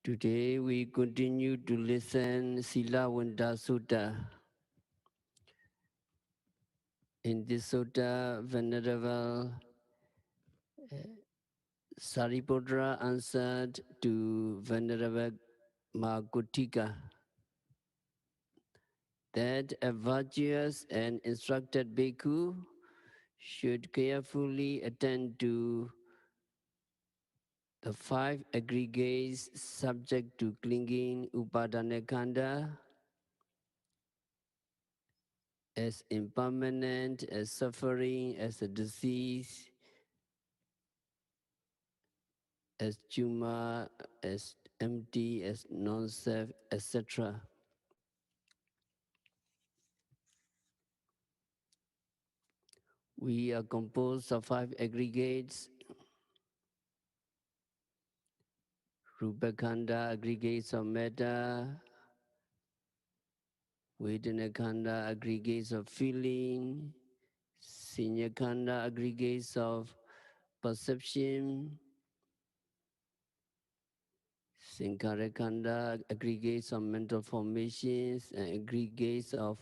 Today we continue to listen Sīlavanta Sutta. In this sutta, Venerable Sariputra answered to Venerable Magutika that a virtuous and instructed bhikkhu should carefully attend to the 5 aggregates subject to clinging upadana as impermanent, as suffering, as a disease, as chuma, as empty, as non-self, etc. We are composed of 5 aggregates: Rupakanda, aggregates of metta; Vedanakanda, aggregates of feeling; Sinyakanda, aggregates of perception; Sankarakanda, aggregates of mental formations and aggregates of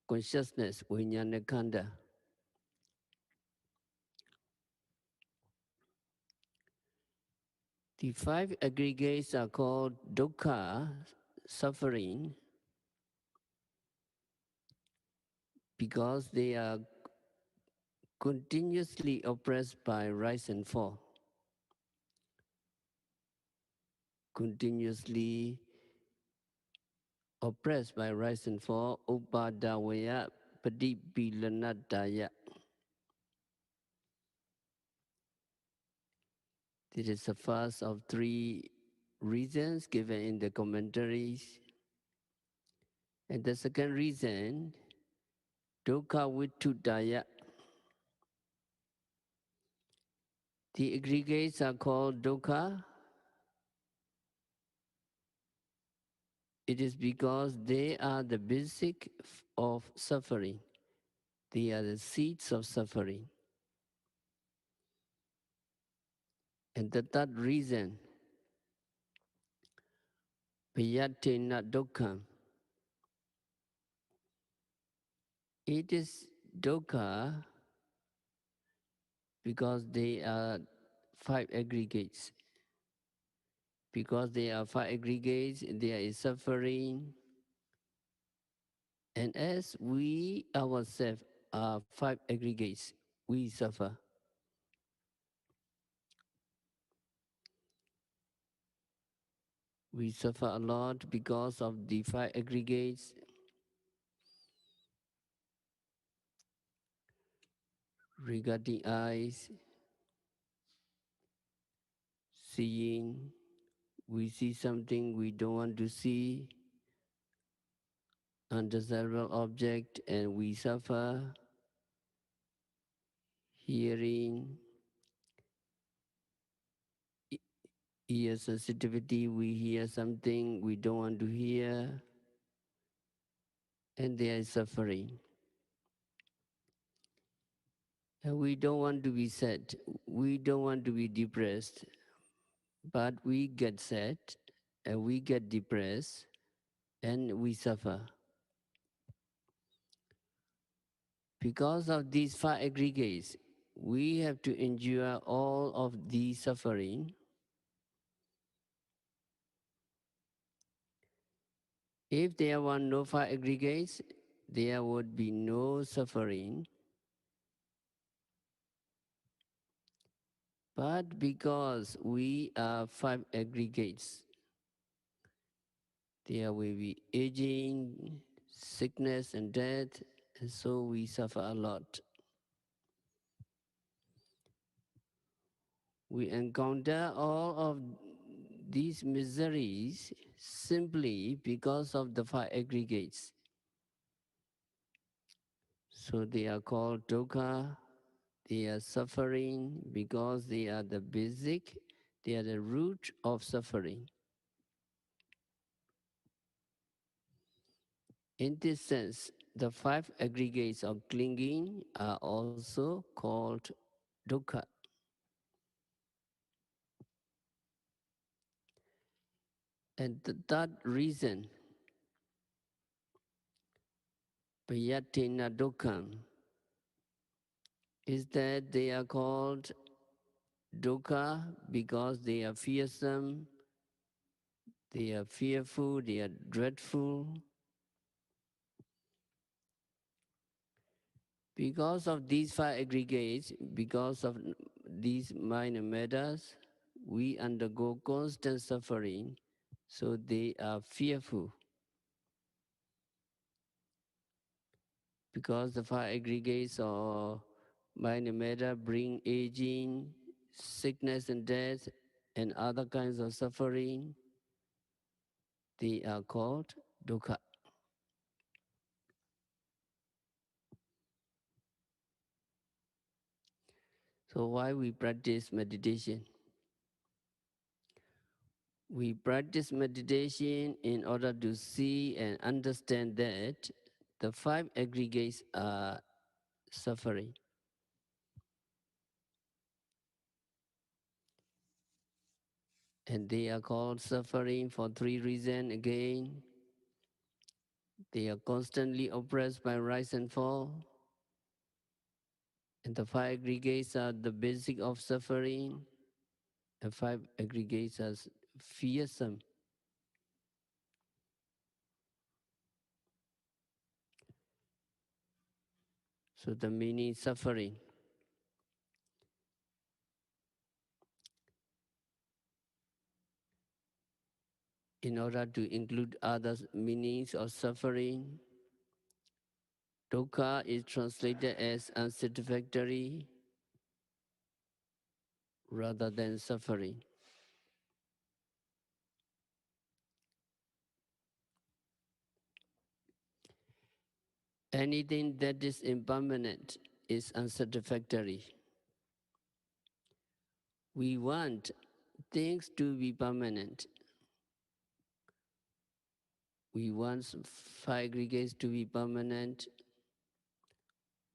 consciousness, Vijnanakanda. The 5 aggregates are called dukkha, suffering, because they are continuously oppressed by rise and fall. Continuously oppressed by rise and fall, upadavaya padipilanadaya. This is the first of 3 reasons given in the commentaries. And the second reason, dukkha vitudaya. The aggregates are called dukkha. It is because they are the basic of suffering. They are the seeds of suffering. And the third reason, payatena dukkha. It is dukkha because they are 5 aggregates. Because they are 5 aggregates, there is suffering. And as we ourselves are 5 aggregates, we suffer. We suffer a lot because of the 5 aggregates. Regarding eyes, seeing, we see something we don't want to see, undesirable object, and we suffer. Hearing, ear sensitivity, we hear something we don't want to hear, and there is suffering. And we don't want to be sad, we don't want to be depressed, but we get sad, and we get depressed, and we suffer. Because of these 5 aggregates, we have to endure all of these suffering. If there were no 5 aggregates, there would be no suffering. But because we are 5 aggregates, there will be aging, sickness and death, and so we suffer a lot. We encounter all of these miseries simply because of the 5 aggregates. So they are called dukkha. They are suffering because they are the basic, they are the root of suffering. In this sense, the 5 aggregates of clinging are also called dukkha. And the third reason, Payatina Dukkam, is that they are called dukkha because they are fearsome, they are fearful, they are dreadful. Because of these five aggregates, because of these minor matters, we undergo constant suffering, so they are fearful. Because the five aggregates or minor matter bring aging, sickness and death, and other kinds of suffering, they are called dukkha. So why we practice meditation? We practice meditation in order to see and understand that the five aggregates are suffering. And they are called suffering for three reasons again. They are constantly oppressed by rise and fall. And the five aggregates are the basic of suffering. The five aggregates are fearsome. So the meaning suffering. In order to include other meanings of suffering, dukkha is translated as unsatisfactory rather than suffering. Anything that is impermanent is unsatisfactory. We want things to be permanent. We want five aggregates to be permanent.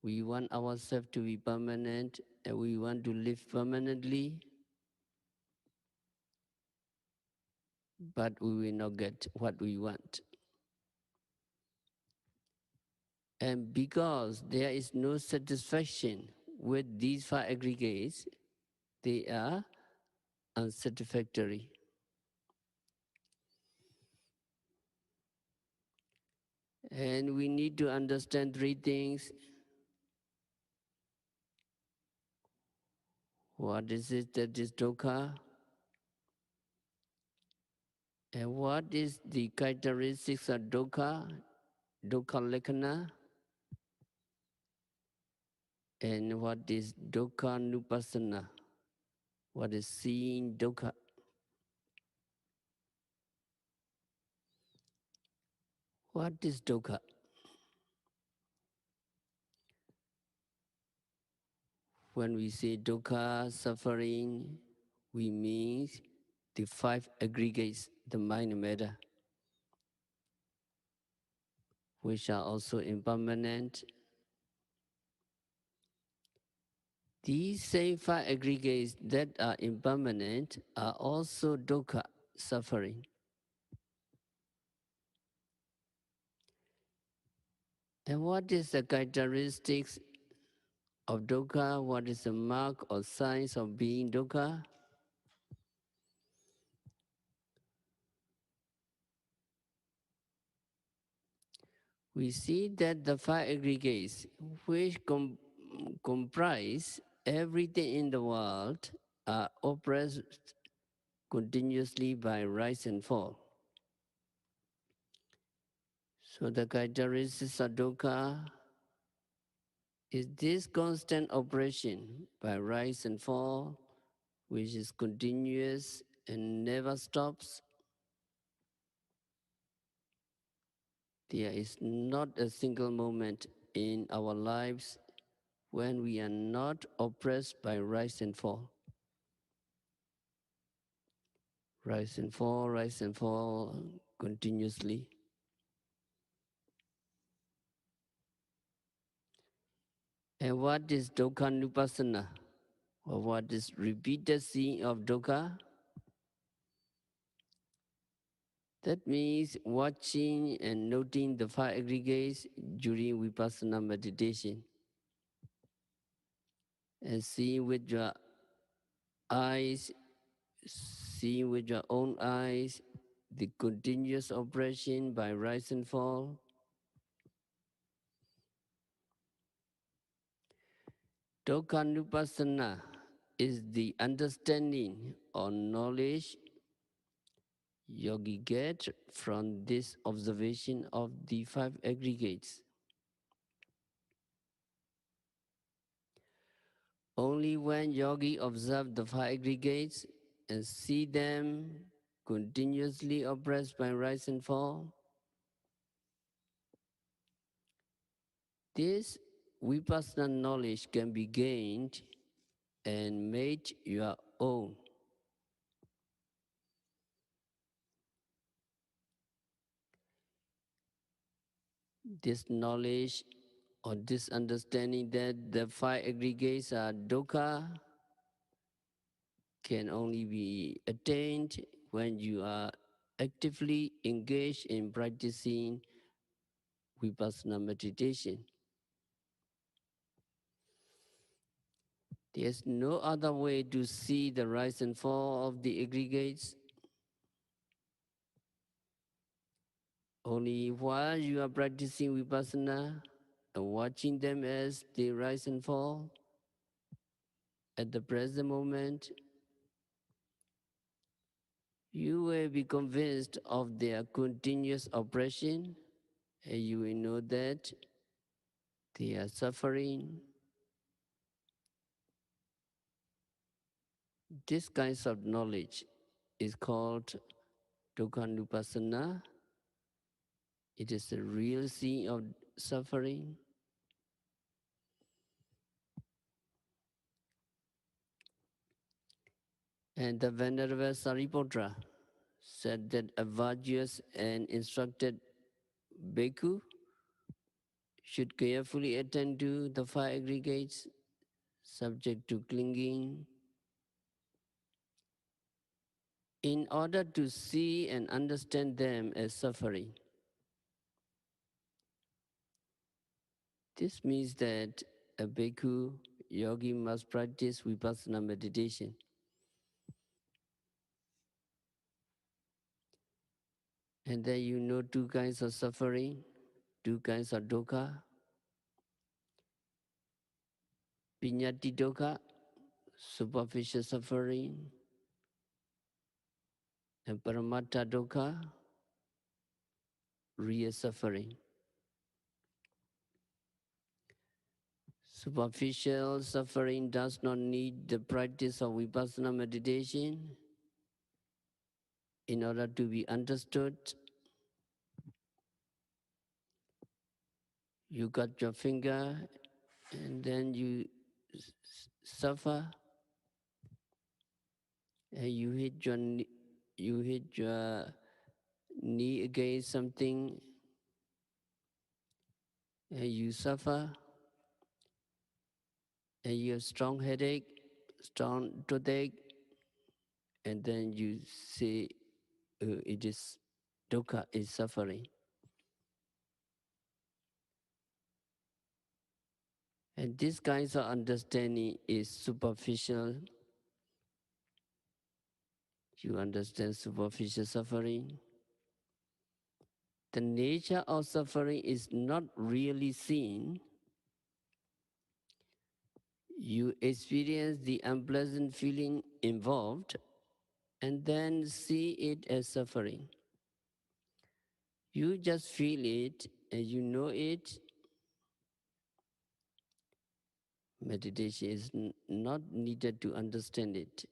We want ourselves to be permanent, and we want to live permanently, but we will not get what we want. And because there is no satisfaction with these five aggregates, they are unsatisfactory. And we need to understand three things. What is it that is dukkha? And what is the characteristics of dukkha? Dukkha lakkhana? And what is dukkha nupassana? What is seeing dukkha? What is dukkha? When we say dukkha, suffering, we mean the five aggregates, the mind and matter, which are also impermanent. These same five aggregates that are impermanent are also dukkha, suffering. And what is the characteristics of dukkha? What is the mark or signs of being dukkha? We see that the five aggregates, which comprise everything in the world, are oppressed continuously by rise and fall. So the characteristics of dukkha is this constant oppression by rise and fall, which is continuous and never stops. There is not a single moment in our lives when we are not oppressed by rise and fall. Rise and fall continuously. And what is dukkha nupassana? Or what is repeated seeing of dukkha? That means watching and noting the five aggregates during Vipassana meditation and seeing with your eyes, seeing with your own eyes the continuous operation by rise and fall. Dukkhanupassana is the understanding or knowledge yogi get from this observation of the five aggregates. Only when yogi observe the five aggregates and see them continuously oppressed by rise and fall, this vipassana knowledge can be gained and made your own. This knowledge or this understanding that the five aggregates are dukkha can only be attained when you are actively engaged in practicing vipassana meditation. There's no other way to see the rise and fall of the aggregates. Only while you are practicing vipassana and watching them as they rise and fall at the present moment, you will be convinced of their continuous oppression, and you will know that they are suffering. This kind of knowledge is called dukkhanupassana. It is the real seeing of suffering. And the Venerable Sariputra said that a virtuous and instructed bhikkhu should carefully attend to the five aggregates subject to clinging in order to see and understand them as suffering. This means that a bhikkhu yogi must practice vipassana meditation. And then you know two kinds of suffering, two kinds of dukkha. Viññati dukkha, superficial suffering, and paramattha dukkha, real suffering. Superficial suffering does not need the practice of vipassana meditation in order to be understood. You cut your finger and then you suffer, and you hit your knee against something and you suffer, and you have strong headache, strong toothache, and then you say it is dukkha, is suffering. And this kinds of understanding is superficial. You understand superficial suffering. The nature of suffering is not really seen. You experience the unpleasant feeling involved and then see it as suffering. You just feel it and you know it. Meditation is not needed to understand it.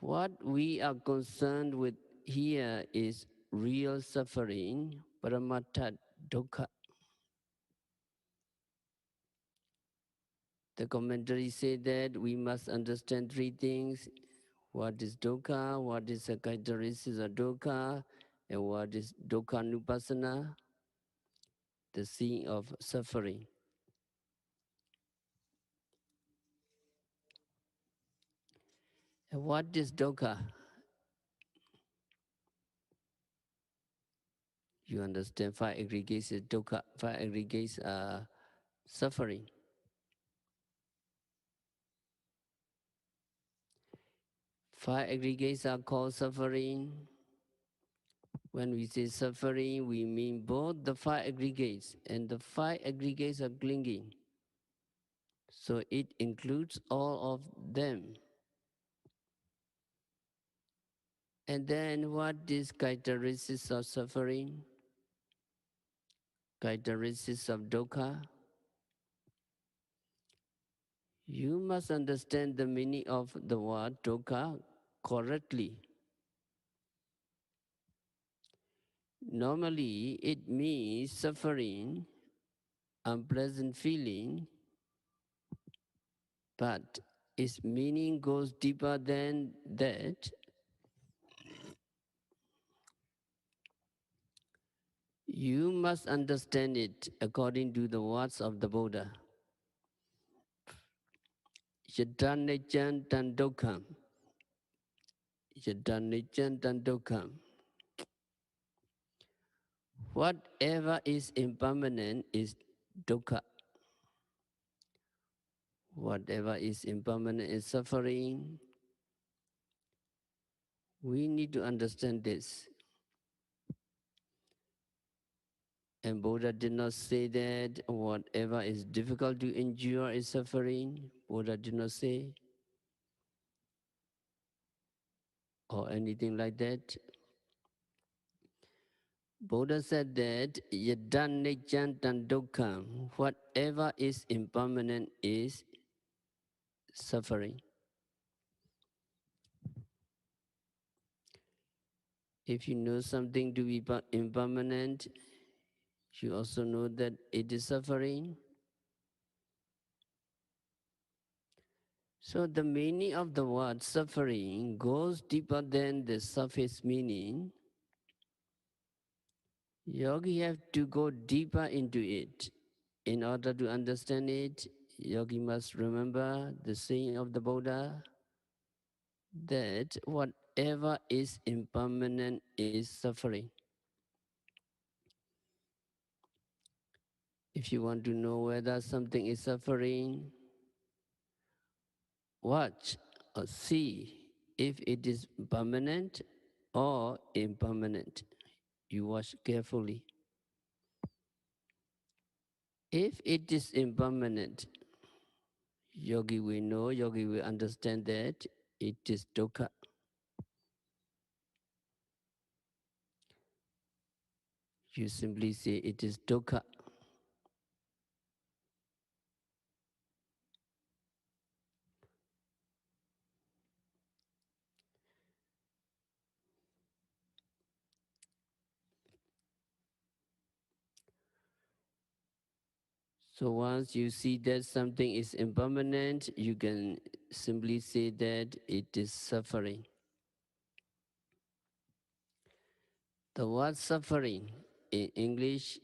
What we are concerned with here is real suffering, paramattha dukkha. The commentary say that we must understand three things: what is dukkha, what is the characteristics of dukkha, and what is dukkhanupassana, the seeing of suffering. And what is dukkha? You understand, five aggregates is dukkha. Five aggregates are suffering. Five aggregates are called suffering. When we say suffering, we mean both the five aggregates, and the five aggregates are clinging. So it includes all of them. And then what is characteristics of suffering? Characteristics of dukkha? You must understand the meaning of the word dukkha correctly. Normally, it means suffering, unpleasant feeling, but its meaning goes deeper than that. You must understand it according to the words of the Buddha. Yadaniccan tandukkam. Yadaniccan tandukkam. Whatever is impermanent is dukkha. Whatever is impermanent is suffering. We need to understand this. And Buddha did not say that whatever is difficult to endure is suffering. Buddha did not say, or anything like that. Buddha said that yadan niccan tan dukkham, whatever is impermanent is suffering. If you know something to be impermanent, you also know that it is suffering. So the meaning of the word suffering goes deeper than the surface meaning. Yogi have to go deeper into it. In order to understand it, yogi must remember the saying of the Buddha that whatever is impermanent is suffering. If you want to know whether something is suffering, watch or see if it is permanent or impermanent. You watch carefully. If it is impermanent, yogi will know, yogi will understand that it is dukkha. You simply say it is dukkha. So once you see that something is impermanent, you can simply say that it is suffering. The word suffering in English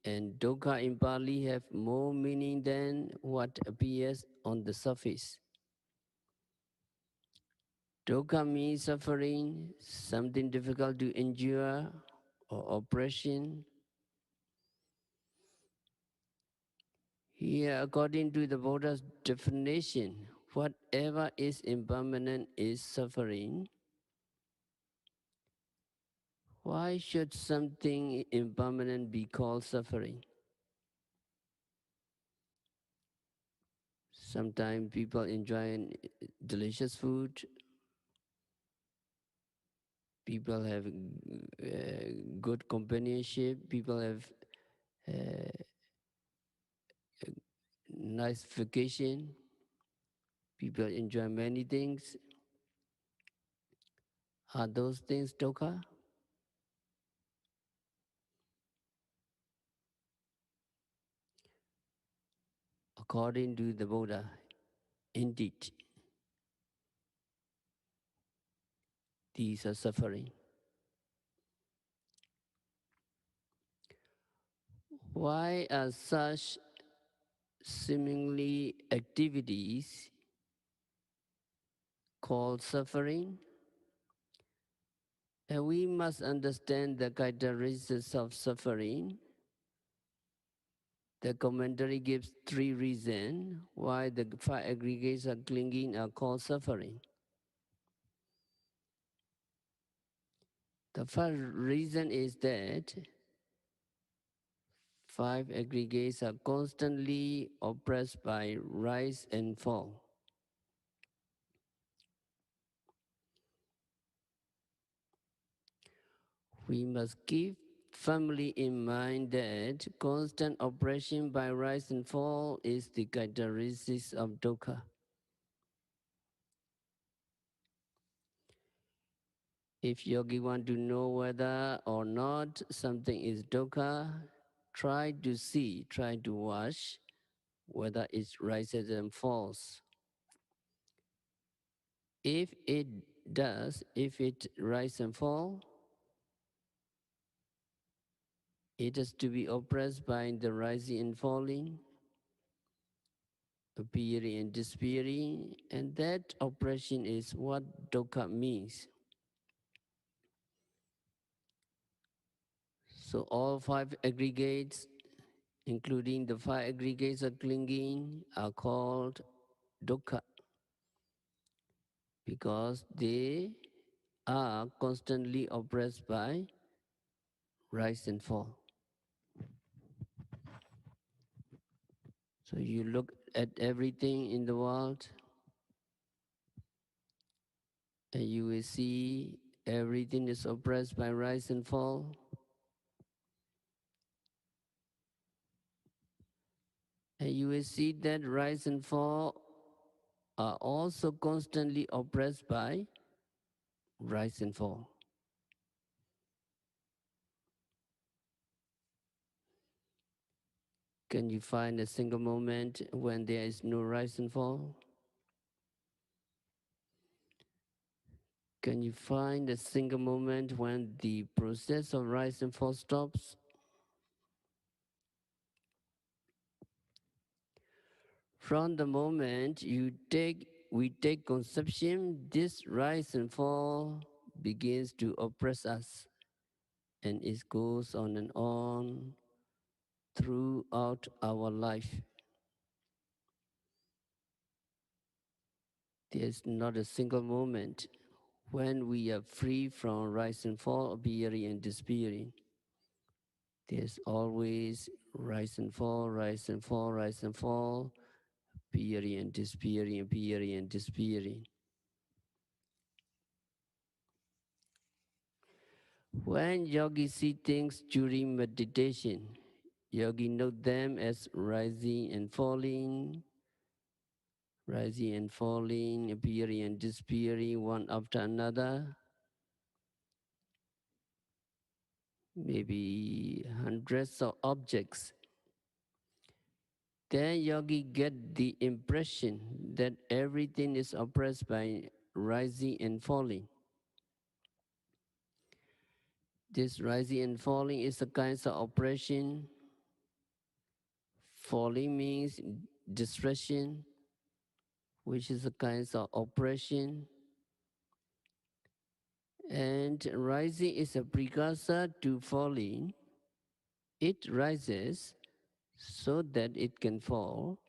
and dukkha in Pali have more meaning than what appears on the surface. Dukkha means suffering, something difficult to endure, or oppression. Here, according to the Buddha's definition, whatever is impermanent is suffering. Why should something impermanent be called suffering? Sometimes people enjoy delicious food. People have good companionship. People have uh, nice vacation. People enjoy many things. Are those things dukkha? According to the Buddha, indeed, these are suffering. Why are such seemingly activities called suffering. And we must understand the characteristics of suffering. The commentary gives three reasons why the five aggregates of clinging are called suffering. The first reason is that five aggregates are constantly oppressed by rise and fall. We must keep firmly in mind that constant oppression by rise and fall is the characteristics of dukkha. If yogi want to know whether or not something is dukkha, try to see, try to watch whether it rises and falls. If it does, if it rises and falls, it is to be oppressed by the rising and falling, appearing and disappearing, and that oppression is what dukkha means. So all five aggregates, including the five aggregates of clinging, are called dukkha because they are constantly oppressed by rise and fall. So you look at everything in the world and you will see everything is oppressed by rise and fall. And you will see that rise and fall are also constantly oppressed by rise and fall. Can you find a single moment when there is no rise and fall? Can you find a single moment when the process of rise and fall stops? From the moment we take conception, this rise and fall begins to oppress us, and it goes on and on throughout our life. There's not a single moment when we are free from rise and fall, appearing and disappearing. There's always rise and fall, rise and fall, rise and fall, appearing and disappearing, appearing and disappearing. When yogi see things during meditation, yogi note them as rising and falling, appearing and disappearing one after another, maybe hundreds of objects. Then yogi get the impression that everything is oppressed by rising and falling. This rising and falling is a kind of oppression. Falling means distraction, which is a kind of oppression. And rising is a precursor to falling. It rises so that it can fall.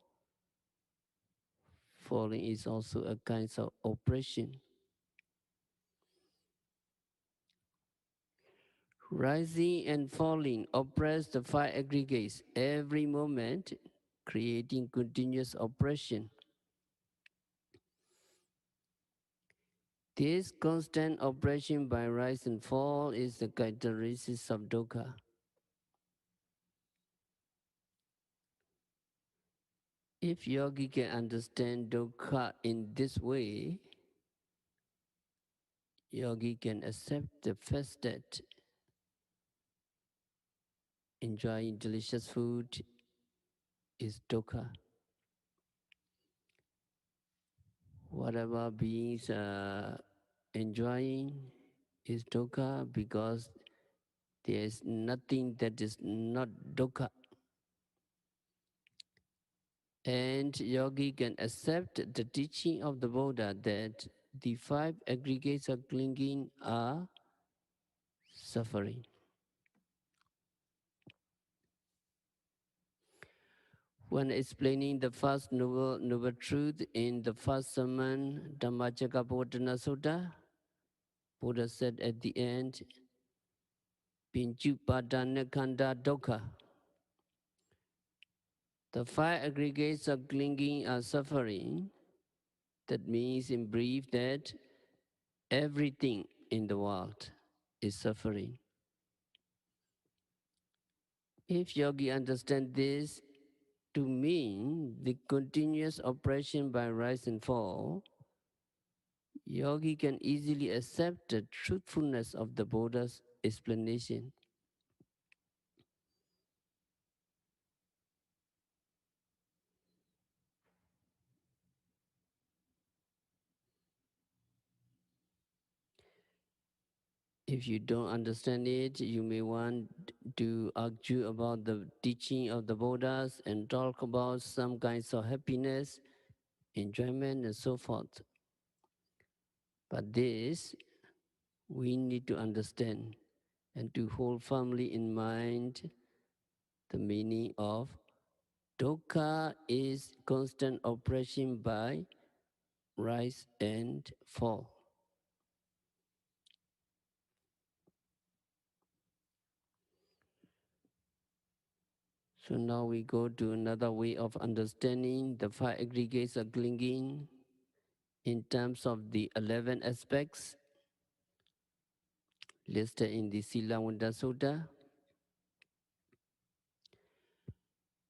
Falling is also a kind of oppression. Rising and falling oppress the five aggregates every moment, creating continuous oppression. This constant oppression by rise and fall is the characteristic of dukkha. If yogi can understand dukkha in this way, yogi can accept the fact that enjoying delicious food is dukkha. Whatever beings are enjoying is dukkha because there is nothing that is not dukkha. And yogi can accept the teaching of the Buddha that the five aggregates of clinging are suffering. When explaining the first noble truth in the first sermon, Dhammacakkappavattana Sutta, Buddha said at the end, Pinchupadana Khandha Dukkha. The five aggregates of clinging are suffering. That means, in brief, that everything in the world is suffering. If yogi understand this to mean the continuous oppression by rise and fall, yogi can easily accept the truthfulness of the Buddha's explanation. If you don't understand it, you may want to argue about the teaching of the Buddhas and talk about some kinds of happiness, enjoyment, and so forth. But this, we need to understand and to hold firmly in mind the meaning of dukkha is constant oppression by rise and fall. So now we go to another way of understanding the five aggregates of clinging in terms of the 11 aspects listed in the Sīlavanta Sutta.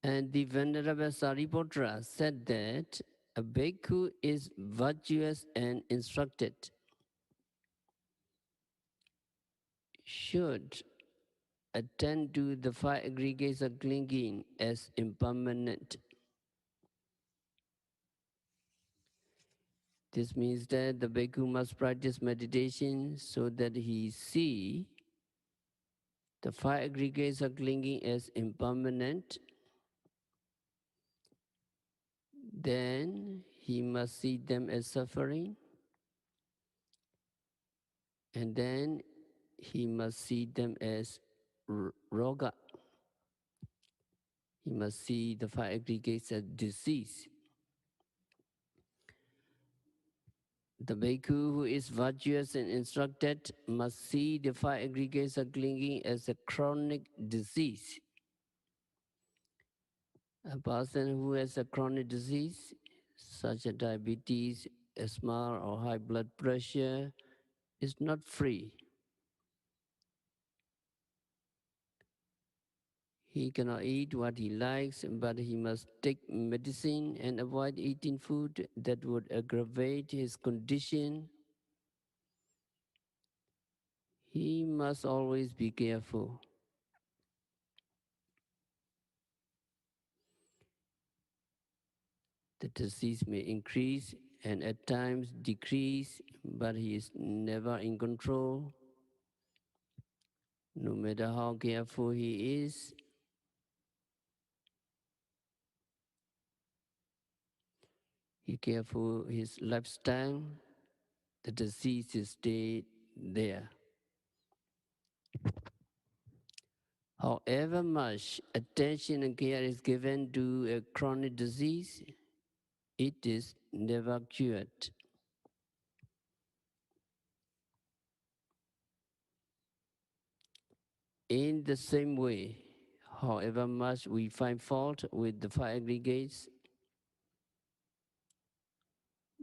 And the Venerable Sariputra said that a bhikkhu is virtuous and instructed, should attend to the five aggregates of clinging as impermanent. This means that the bhikkhu must practice meditation so that he see the five aggregates of clinging as impermanent. Then he must see them as suffering, and then he must see them as roga. He must see the five aggregates as disease. The bhikkhu who is virtuous and instructed must see the five aggregates of clinging as a chronic disease. A person who has a chronic disease, such as diabetes, asthma, or high blood pressure, is not free. He cannot eat what he likes, but he must take medicine and avoid eating food that would aggravate his condition. He must always be careful. The disease may increase and at times decrease, but he is never in control. No matter how careful he is, he careful his lifestyle, the disease is stay there. However much attention and care is given to a chronic disease, it is never cured. In the same way, however much we find fault with the five aggregates,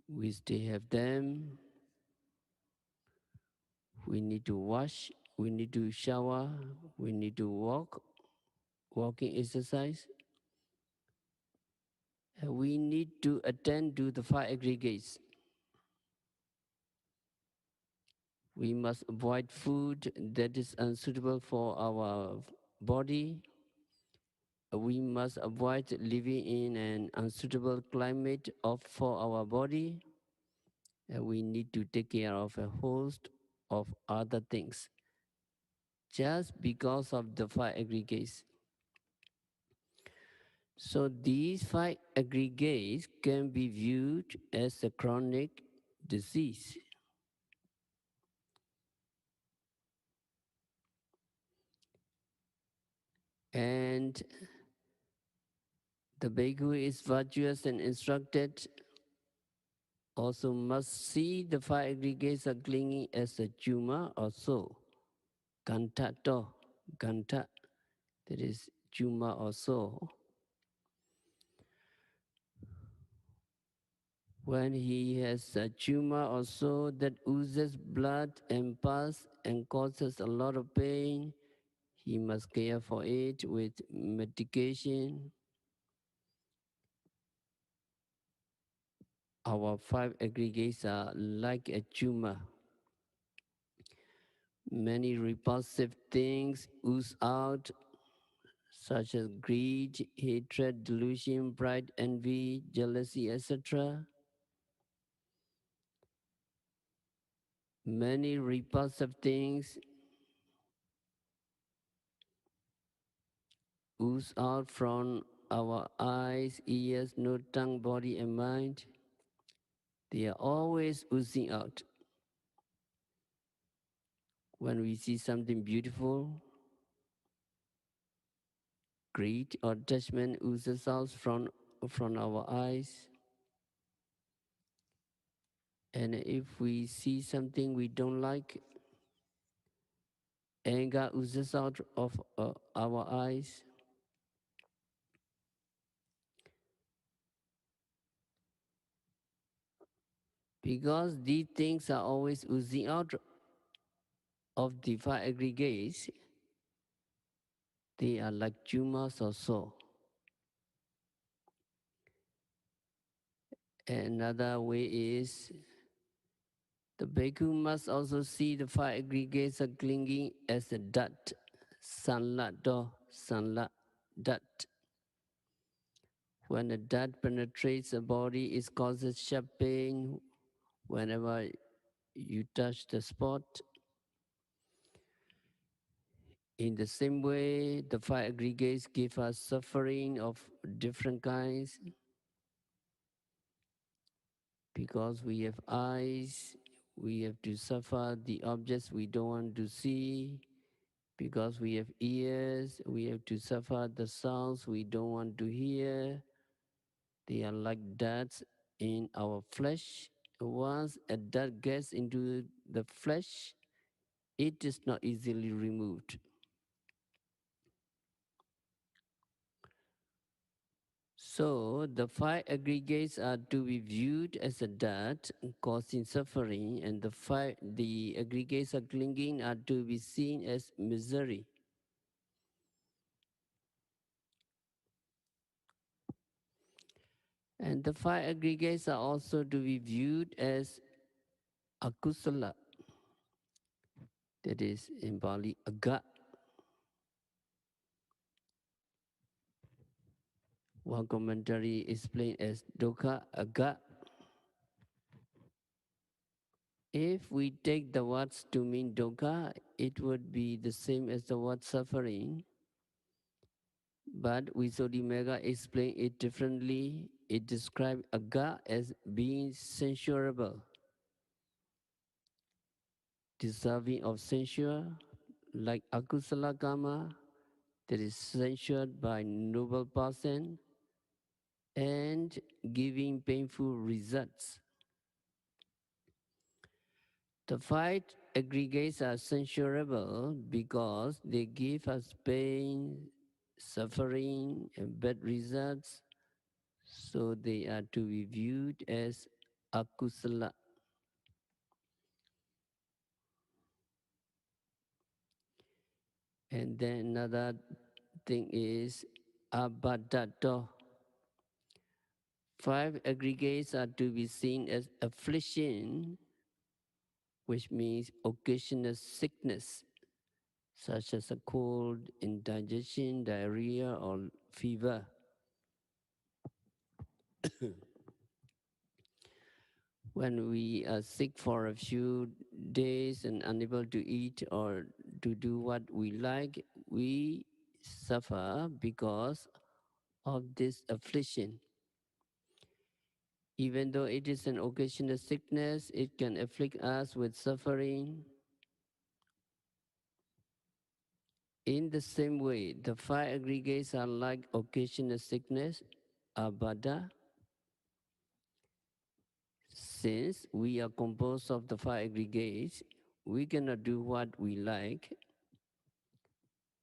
we still have them. We need to wash, we need to shower, we need to walk, walking exercise. And we need to attend to the five aggregates. We must avoid food that is unsuitable for our body. We must avoid living in an unsuitable climate for our body. And we need to take care of a host of other things just because of the five aggregates. So these five aggregates can be viewed as a chronic disease. And the bhikkhu is virtuous and instructed, also must see the five aggregates are clinging as a chuma or so. Ganta to, ganta, that is chuma or so. When he has a tumor or so that oozes blood and pus and causes a lot of pain, he must care for it with medication. Our five aggregates are like a tumor. Many repulsive things ooze out, such as greed, hatred, delusion, pride, envy, jealousy, etc. Many repulsive things ooze out from our eyes, ears, nose, tongue, body, and mind. They are always oozing out. When we see something beautiful, greed or attachment oozes out from our eyes. And if we see something we don't like, anger oozes out of our eyes. Because these things are always oozing out of the five aggregates, they are like tumors or so. Another way is the bhikkhu must also see the five aggregates are clinging as a dat, sanlat do, sanlat, dat. When a dat penetrates the body, it causes sharp pain whenever you touch the spot. In the same way, the five aggregates give us suffering of different kinds. Because we have eyes, we have to suffer the objects we don't want to see. Because we have ears, we have to suffer the sounds we don't want to hear. They are like darts in our flesh. Once a dart gets into the flesh, it is not easily removed. So the five aggregates are to be viewed as a dart causing suffering, and the aggregates are clinging are to be seen as misery. And the five aggregates are also to be viewed as akusala, that is in Bali, aga. One commentary explained as dukkha aga. If we take the words to mean dukkha, it would be the same as the word suffering. But Visuddhimagga explained it differently. It described aga as being censurable, deserving of censure, like akusala karma, that is censured by noble person, and giving painful results. The five aggregates are censurable because they give us pain, suffering, and bad results, so they are to be viewed as akusala. And then another thing is abadato. Five aggregates are to be seen as affliction, which means occasional sickness, such as a cold, indigestion, diarrhea, or fever. When we are sick for a few days and unable to eat or to do what we like, we suffer because of this affliction. Even though it is an occasional sickness, it can afflict us with suffering. In the same way, the five aggregates are like occasional sickness, abada. Since we are composed of the five aggregates, we cannot do what we like.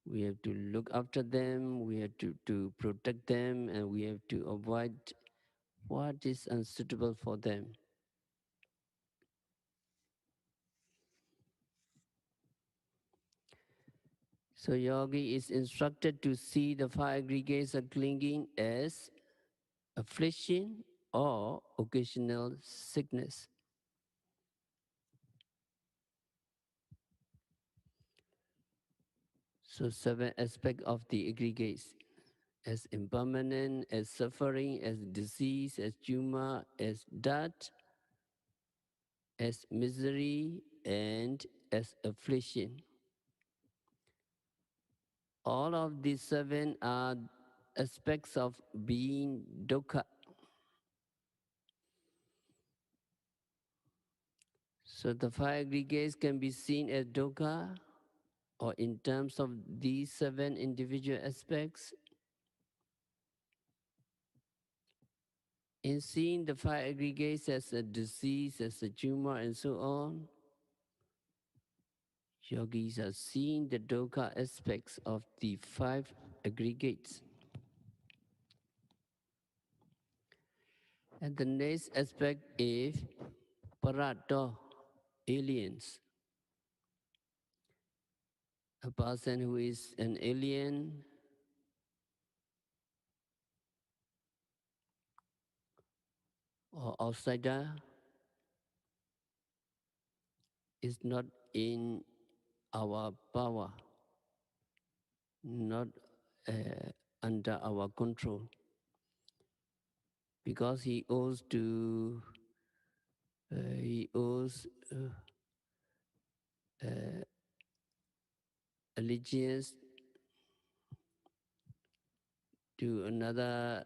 We have to look after them, we have to protect them, and we have to avoid what is unsuitable for them. So yogi is instructed to see the five aggregates of clinging as affliction or occasional sickness. So seven aspects of the aggregates as impermanent, as suffering, as disease, as tumor, as death, as misery, and as affliction. All of these seven are aspects of being dukkha. So the five aggregates can be seen as dukkha, or in terms of these seven individual aspects. In seeing the five aggregates as a disease, as a tumor, and so on, yogis are seeing the dukkha aspects of the five aggregates. And the next aspect is parato, aliens. A person who is an alien or outsider is not in our power, not under our control, because he owes allegiance to another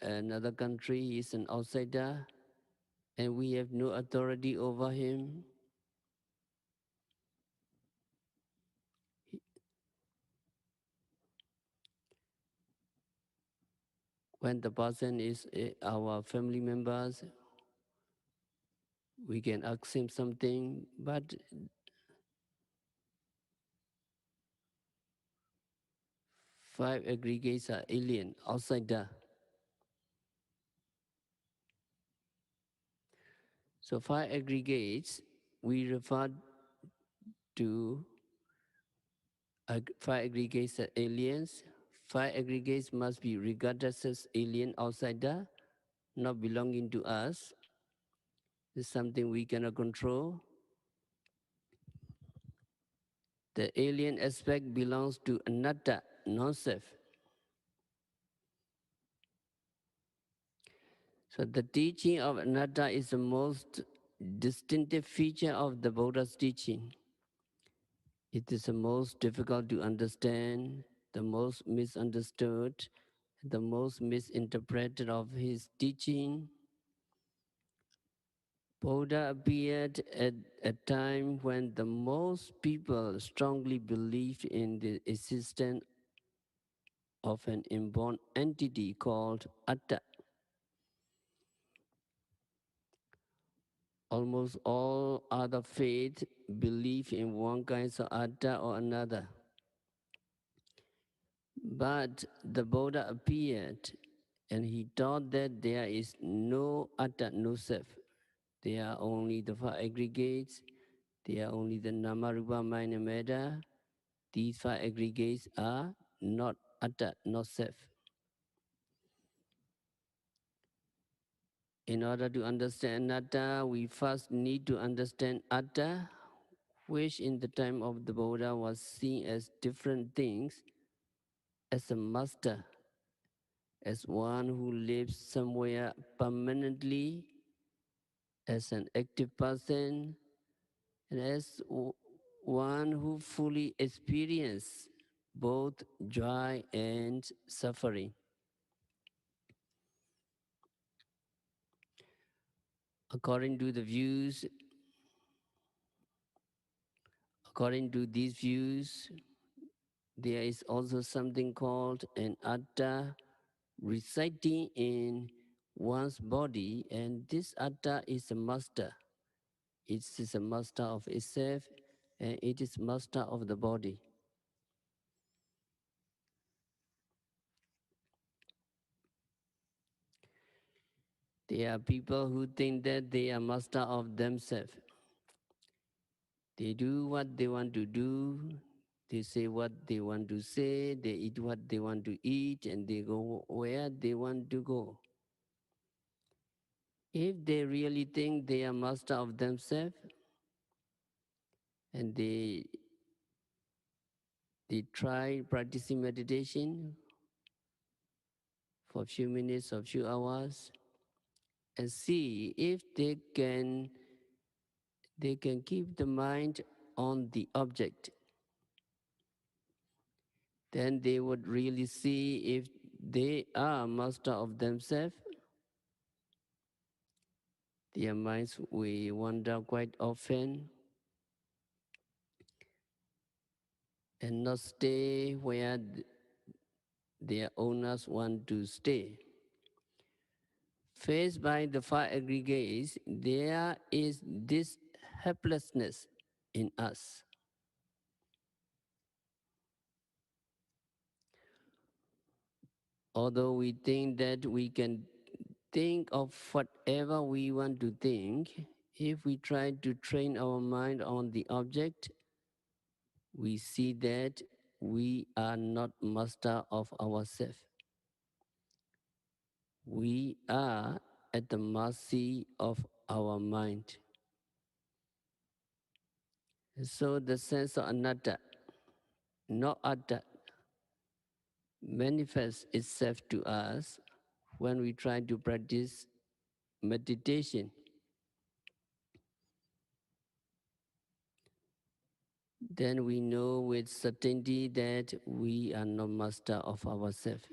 another country. He is an outsider, and we have no authority over him. When the person is our family members, we can ask him something, but five aggregates are alien, outsider. So five aggregates, we refer to five aggregates as aliens. Five aggregates must be regarded as alien, outsider, not belonging to us. It's something we cannot control. The alien aspect belongs to anatta, non-self. So the teaching of anatta is the most distinctive feature of the Buddha's teaching. It is the most difficult to understand, the most misunderstood, the most misinterpreted of his teaching. Buddha appeared at a time when the most people strongly believed in the existence of an inborn entity called Atta. Almost all other faiths believe in one kind of Atta or another. But the Buddha appeared and he taught that there is no Atta, no self. They are only the five aggregates, they are only the Namarupa, mind and matter. These five aggregates are not Atta, not self. In order to understand Anatta, we first need to understand Atta, which in the time of the Buddha was seen as different things, as a master, as one who lives somewhere permanently, as an active person, and as one who fully experiences both joy and suffering. According to the views, according to these views, there is also something called an atta residing in one's body, and this atta is a master. It is a master of itself, and it is master of the body. There are people who think that they are master of themselves. They do what they want to do, they say what they want to say, they eat what they want to eat, and they go where they want to go. If they really think they are master of themselves, and they try practicing meditation for a few minutes or a few hours, and see if they can keep the mind on the object, then they would really see if they are master of themselves. Their minds will wander quite often and not stay where their owners want to stay. Faced by the five aggregates, there is this helplessness in us. Although we think that we can think of whatever we want to think, if we try to train our mind on the object, we see that we are not master of ourselves. We are at the mercy of our mind. So the sense of anatta, not atta, manifests itself to us when we try to practice meditation. Then we know with certainty that we are not master of ourselves.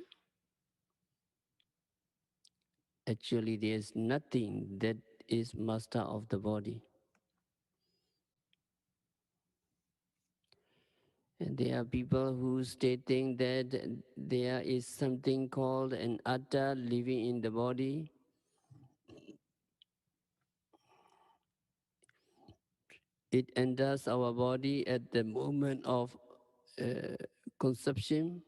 Actually, there is nothing that is master of the body. And there are people who stating that there is something called an atta living in the body. It enters our body at the moment of uh, conception,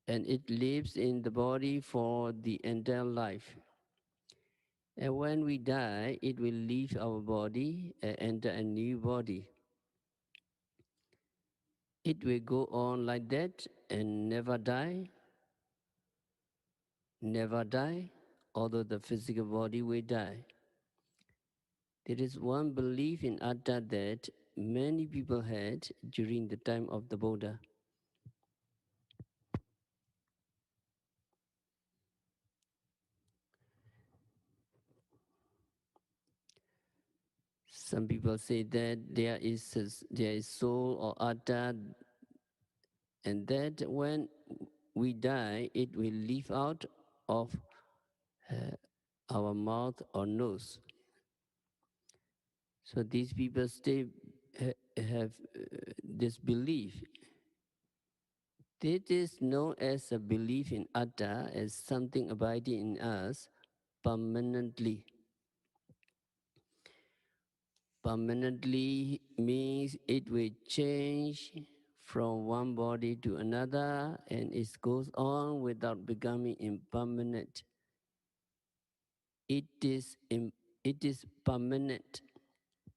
and it lives in the body for the entire life. And when we die, it will leave our body and enter a new body. It will go on like that and never die, although the physical body will die. There is one belief in Atta that many people had during the time of the Buddha. Some people say that there is soul or Atta, and that when we die, it will leave out of uh, our mouth or nose. So these people still have this belief. This is known as a belief in Atta, as something abiding in us permanently. Permanently means it will change from one body to another, and it goes on without becoming impermanent. It is, it is permanent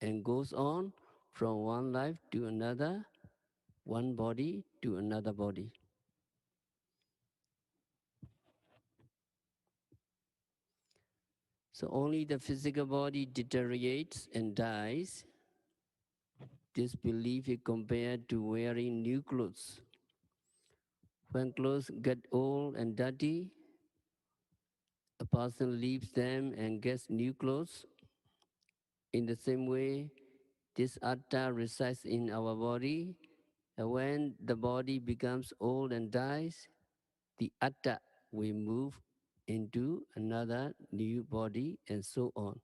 and goes on from one life to another, one body to another body. So only the physical body deteriorates and dies. This belief is compared to wearing new clothes. When clothes get old and dirty, a person leaves them and gets new clothes. In the same way, this atta resides in our body, and when the body becomes old and dies, the atta will move into another new body, and so on.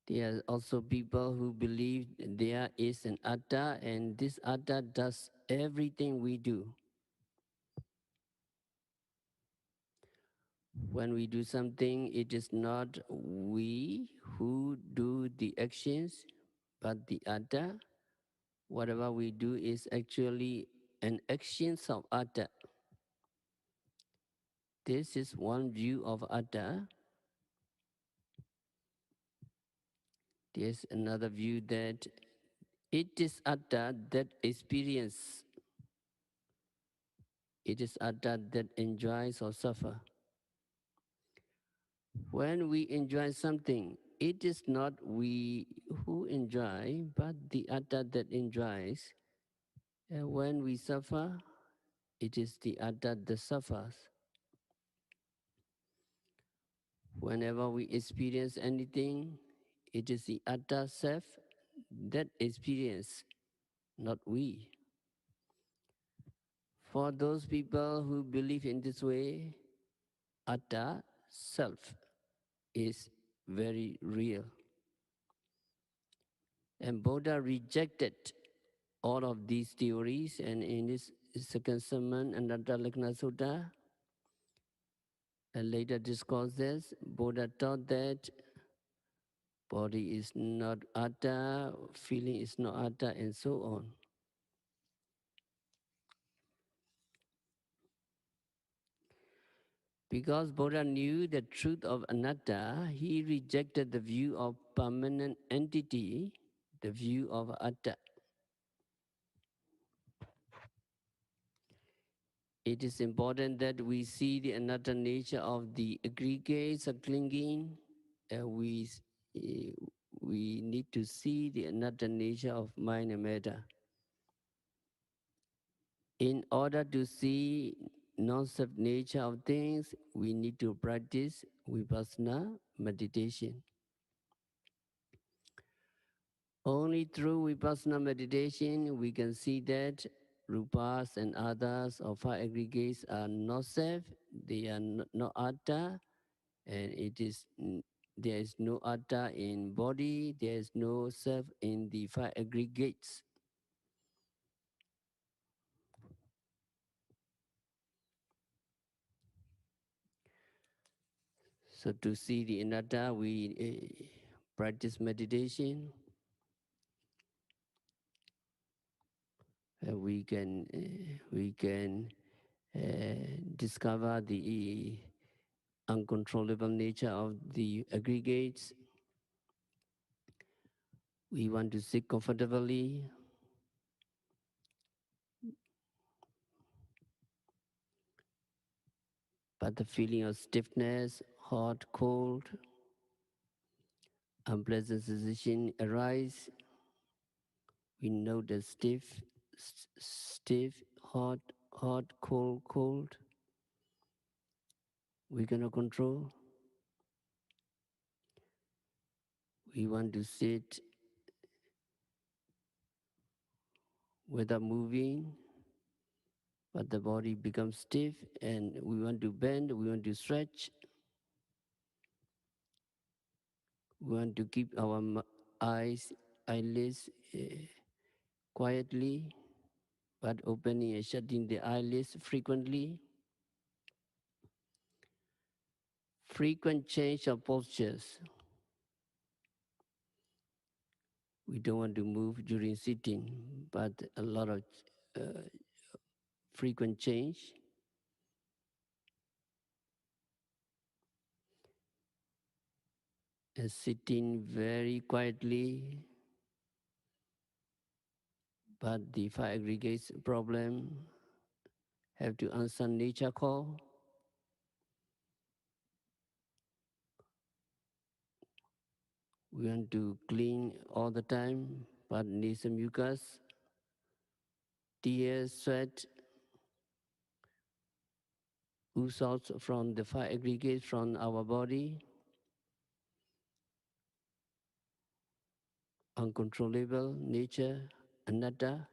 There are also people who believe there is an atta, and this atta does everything we do. When we do something, it is not we who do the actions, but the atta. Whatever we do is actually an action of atta. This is one view of atta. There's another view that it is atta that experience. It is atta that enjoys or suffer. When we enjoy something, it is not we who enjoy, but the atta that enjoys. And when we suffer, it is the atta that suffers. Whenever we experience anything, it is the atta self that experience, not we. For those people who believe in this way, atta self is very real. And Buddha rejected all of these theories, and in his second sermon, Anatta Lakkhana Sutta, and later discourses, Buddha taught that body is not atta, feeling is not atta, and so on. Because Buddha knew the truth of anatta, he rejected the view of permanent entity, the view of atta. It is important that we see the anatta nature of the aggregates of clinging. We need to see the anatta nature of mind and matter. In order to see non-self nature of things, we need to practice vipassana meditation. Only through vipassana meditation we can see that rupas and others or five aggregates are not self, they are not atta, and there is no atta in body, there is no self in the five aggregates. So to see the anatta, we practice meditation. We can discover the uncontrollable nature of the aggregates. We want to sit comfortably. But the feeling of stiffness, hot, cold, unpleasant sensation arise. We know the stiff, hot, cold, cold. We cannot control. We want to sit without moving, but the body becomes stiff and we want to bend, we want to stretch. We want to keep our eyelids quietly, but opening and shutting the eyelids frequently. Frequent change of postures. We don't want to move during sitting, but a lot of frequent change. And sitting very quietly, but the five aggregates problem have to answer nature call. We want to clean all the time, but need some mucus, tears, sweat, ooze out from the five aggregates from our body. Uncontrollable nature, anatta.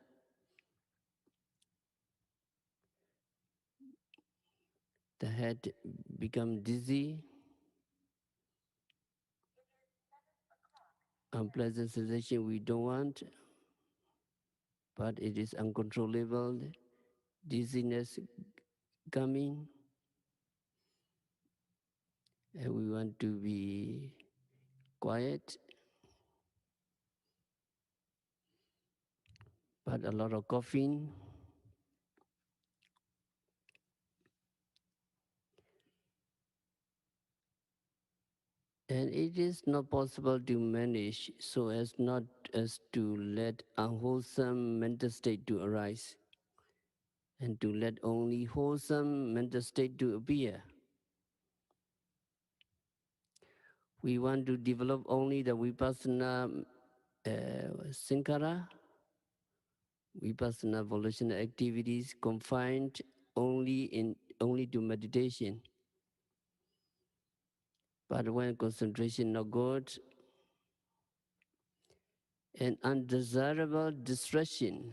The head become dizzy. unpleasant sensation we don't want, but it is uncontrollable, dizziness coming, and we want to be quiet, but a lot of coughing. And it is not possible to manage so as not as to let unwholesome mental state to arise and to let only wholesome mental state to appear. We want to develop only the vipassana sankara, vipassana volitional activities confined only to meditation. But when concentration not good, an undesirable distraction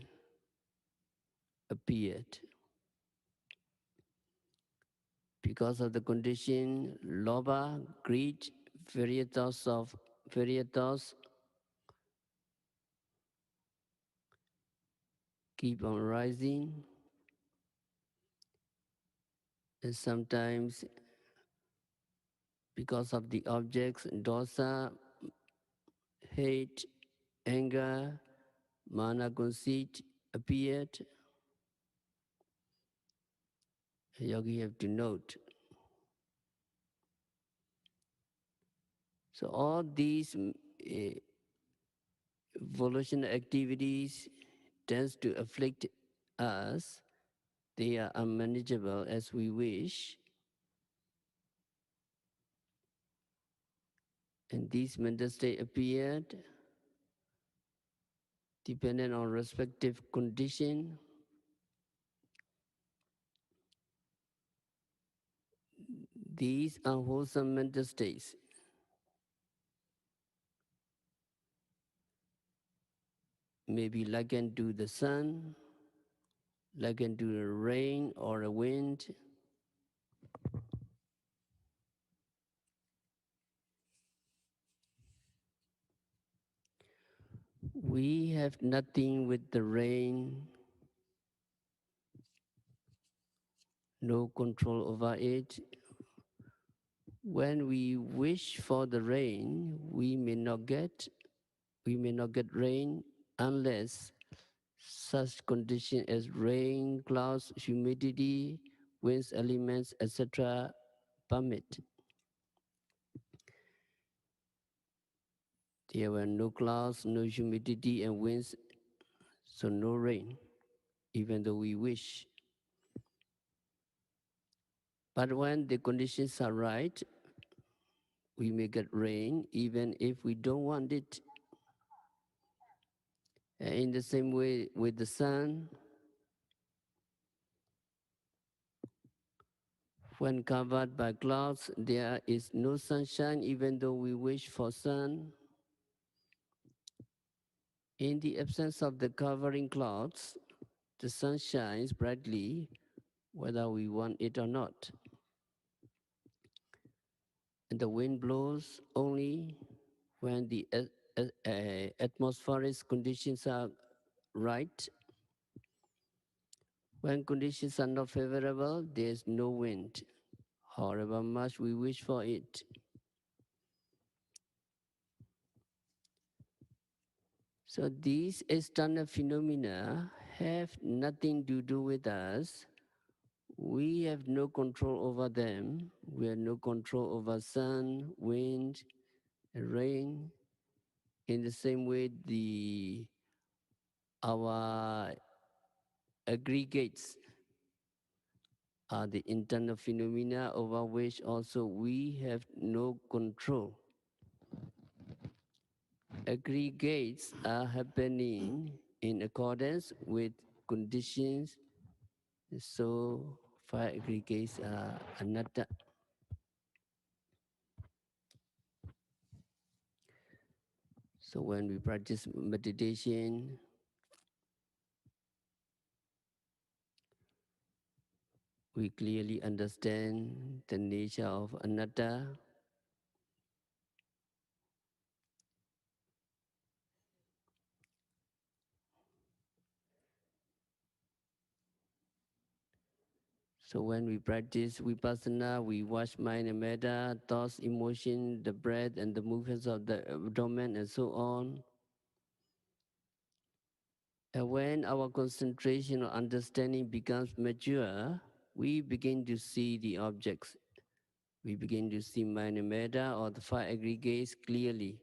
appeared. Because of the condition, lobha, greed, various thoughts keep on rising, and sometimes because of the objects, dosa, hate, anger, mana conceit appeared. A yogi have to note. So all these volitional activities tends to afflict us. They are unmanageable as we wish. And these mental state appeared dependent on respective condition. These unwholesome mental states may be likened to the sun, likened to the rain or the wind. We have nothing with the rain, no control over it. When we wish for the rain, we may not get rain unless such conditions as rain, clouds, humidity, winds, elements, etc. permit. There were no clouds, no humidity and winds, so no rain, even though we wish. But when the conditions are right, we may get rain even if we don't want it. In the same way with the sun, when covered by clouds, there is no sunshine even though we wish for sun. In the absence of the covering clouds, the sun shines brightly whether we want it or not. And the wind blows only when the atmospheric conditions are right. When conditions are not favorable, there is no wind, however much we wish for it. So these external phenomena have nothing to do with us. We have no control over them. We have no control over sun, wind, and rain. In the same way, our aggregates are the internal phenomena over which also we have no control. Aggregates are happening in accordance with conditions, so five aggregates are anatta. So when we practice meditation, we clearly understand the nature of anatta. So when we practice vipassana, we watch mind and metta, thoughts, emotion, the breath, and the movements of the abdomen, and so on. And when our concentration or understanding becomes mature, we begin to see the objects. We begin to see mind and metta or the five aggregates clearly.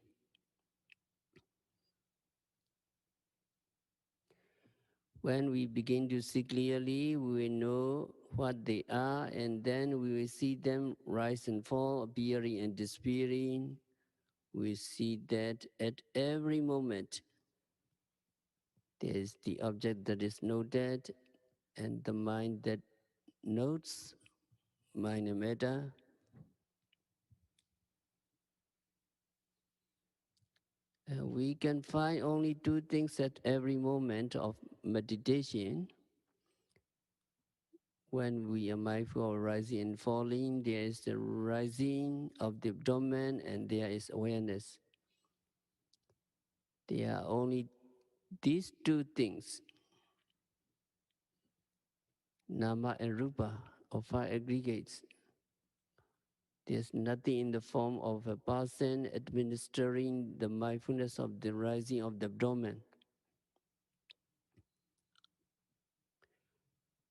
When we begin to see clearly, we will know what they are, and then we will see them rise and fall, appearing and disappearing. We see that at every moment there is the object that is noted, and the mind that notes, mind and metta. We can find only two things at every moment of meditation. When we are mindful of rising and falling, there is the rising of the abdomen and there is awareness. There are only these two things, nama and rupa, or five aggregates. There's nothing in the form of a person administering the mindfulness of the rising of the abdomen.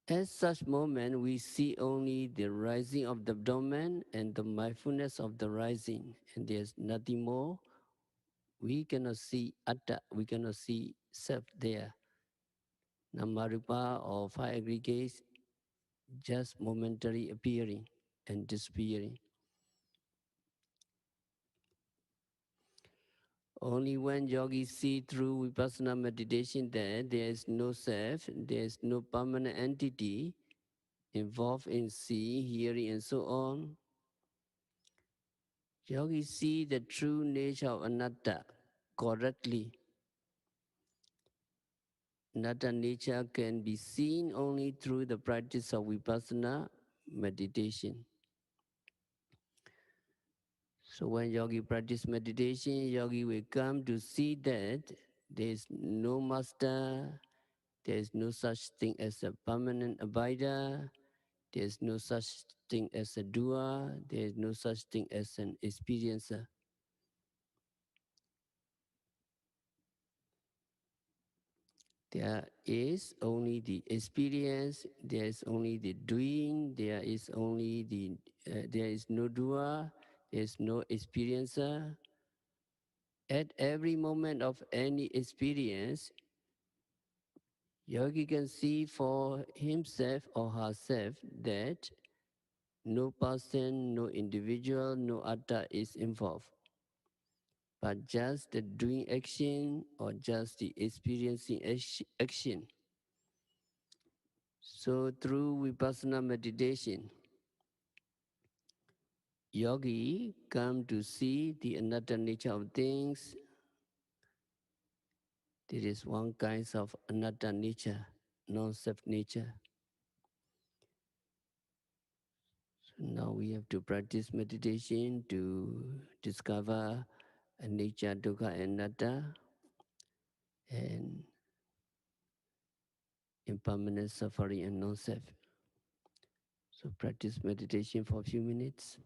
At such moment, we see only the rising of the abdomen and the mindfulness of the rising, and there's nothing more. We cannot see atta, we cannot see self there. Namarupa or five aggregates just momentary appearing and disappearing. Only when yogis see through vipassana meditation that there is no self, there is no permanent entity involved in seeing, hearing, and so on, yogis see the true nature of anatta correctly. Anatta nature can be seen only through the practice of vipassana meditation. So when yogi practice meditation, yogi will come to see that there is no master, there is no such thing as a permanent abider, there is no such thing as a doer, there is no such thing as an experiencer. There is only the experience, there is only the doing, there is only there is no doer, there is no experiencer. At every moment of any experience, yogi can see for himself or herself that no person, no individual, no atta is involved, but just the doing action or just the experiencing action. So through vipassana meditation, yogi come to see the anatta nature of things. There is one kind of anatta nature, non-self nature. So now we have to practice meditation to discover anicca, dukkha, and anatta, and impermanent suffering and non-self. So practice meditation for a few minutes.